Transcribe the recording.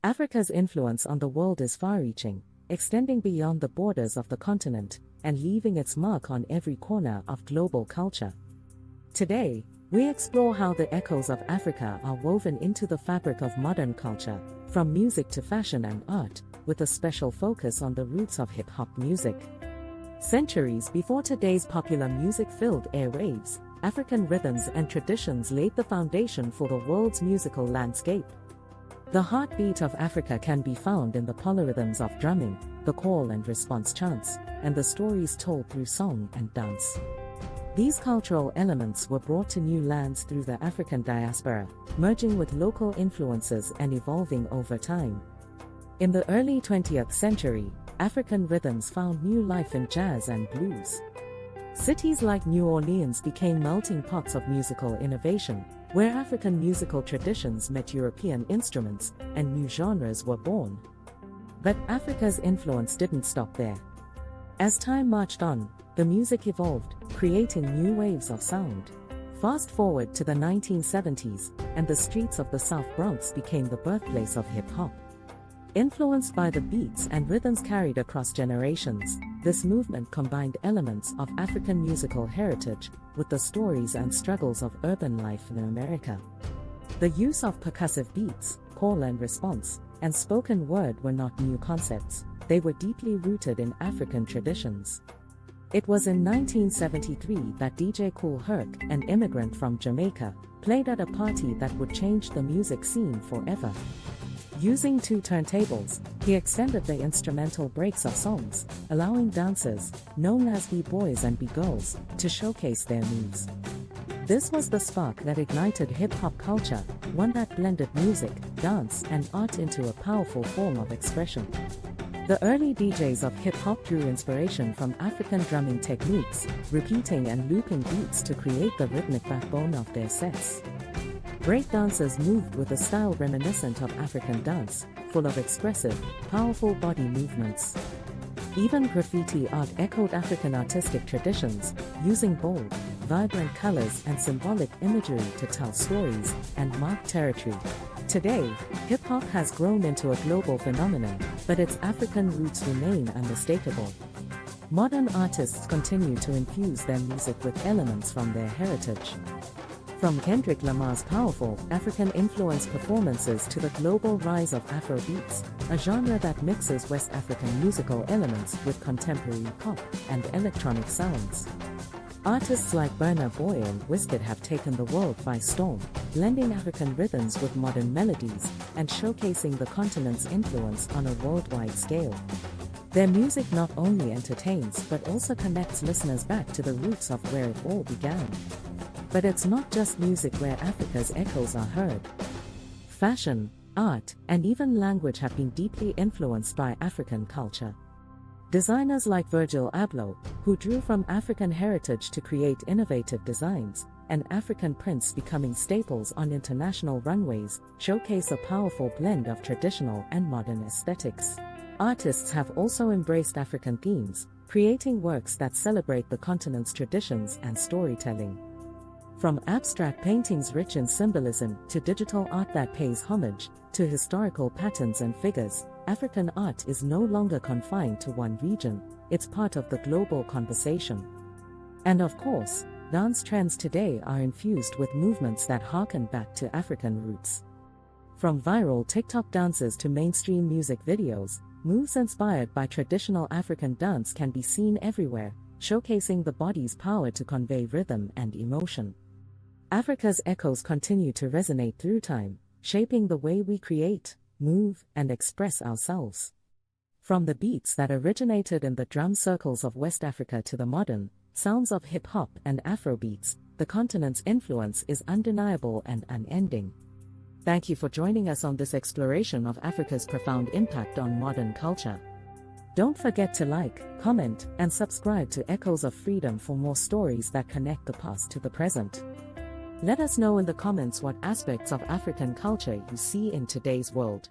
Africa's influence on the world is far-reaching, extending beyond the borders of the continent and leaving its mark on every corner of global culture. Today, we explore how the echoes of Africa are woven into the fabric of modern culture, from music to fashion and art, with a special focus on the roots of hip-hop music. Centuries before today's popular music-filled airwaves, African rhythms and traditions laid the foundation for the world's musical landscape. The heartbeat of Africa can be found in the polyrhythms of drumming, the call and response chants, and the stories told through song and dance. These cultural elements were brought to new lands through the African diaspora, merging with local influences and evolving over time. In the early 20th century, African rhythms found new life in jazz and blues. Cities like New Orleans became melting pots of musical innovation, where African musical traditions met European instruments, and new genres were born. But Africa's influence didn't stop there. As time marched on, the music evolved, creating new waves of sound. Fast forward to the 1970s, and the streets of the South Bronx became the birthplace of hip-hop. Influenced by the beats and rhythms carried across generations, this movement combined elements of African musical heritage with the stories and struggles of urban life in America. The use of percussive beats, call and response, and spoken word were not new concepts, they were deeply rooted in African traditions. It was in 1973 that DJ Kool Herc, an immigrant from Jamaica, played at a party that would change the music scene forever. Using two turntables, he extended the instrumental breaks of songs, allowing dancers, known as B-boys and B-girls, to showcase their moves. This was the spark that ignited hip-hop culture, one that blended music, dance, and art into a powerful form of expression. The early DJs of hip-hop drew inspiration from African drumming techniques, repeating and looping beats to create the rhythmic backbone of their sets. Breakdancers moved with a style reminiscent of African dance, full of expressive, powerful body movements. Even graffiti art echoed African artistic traditions, using bold, vibrant colors and symbolic imagery to tell stories and mark territory. Today, hip-hop has grown into a global phenomenon, but its African roots remain unmistakable. Modern artists continue to infuse their music with elements from their heritage. From Kendrick Lamar's powerful, African-influenced performances to the global rise of Afrobeats, a genre that mixes West African musical elements with contemporary pop and electronic sounds. Artists like Burna Boy and Wizkid have taken the world by storm, blending African rhythms with modern melodies and showcasing the continent's influence on a worldwide scale. Their music not only entertains but also connects listeners back to the roots of where it all began. But it's not just music where Africa's echoes are heard. Fashion, art, and even language have been deeply influenced by African culture. Designers like Virgil Abloh, who drew from African heritage to create innovative designs, and African prints becoming staples on international runways, showcase a powerful blend of traditional and modern aesthetics. Artists have also embraced African themes, creating works that celebrate the continent's traditions and storytelling. From abstract paintings rich in symbolism to digital art that pays homage to historical patterns and figures, African art is no longer confined to one region, it's part of the global conversation. And of course, dance trends today are infused with movements that harken back to African roots. From viral TikTok dances to mainstream music videos, moves inspired by traditional African dance can be seen everywhere, showcasing the body's power to convey rhythm and emotion. Africa's echoes continue to resonate through time, shaping the way we create, move, and express ourselves. From the beats that originated in the drum circles of West Africa to the modern sounds of hip-hop and Afrobeats, the continent's influence is undeniable and unending. Thank you for joining us on this exploration of Africa's profound impact on modern culture. Don't forget to like, comment, and subscribe to Echoes of Freedom for more stories that connect the past to the present. Let us know in the comments what aspects of African culture you see in today's world.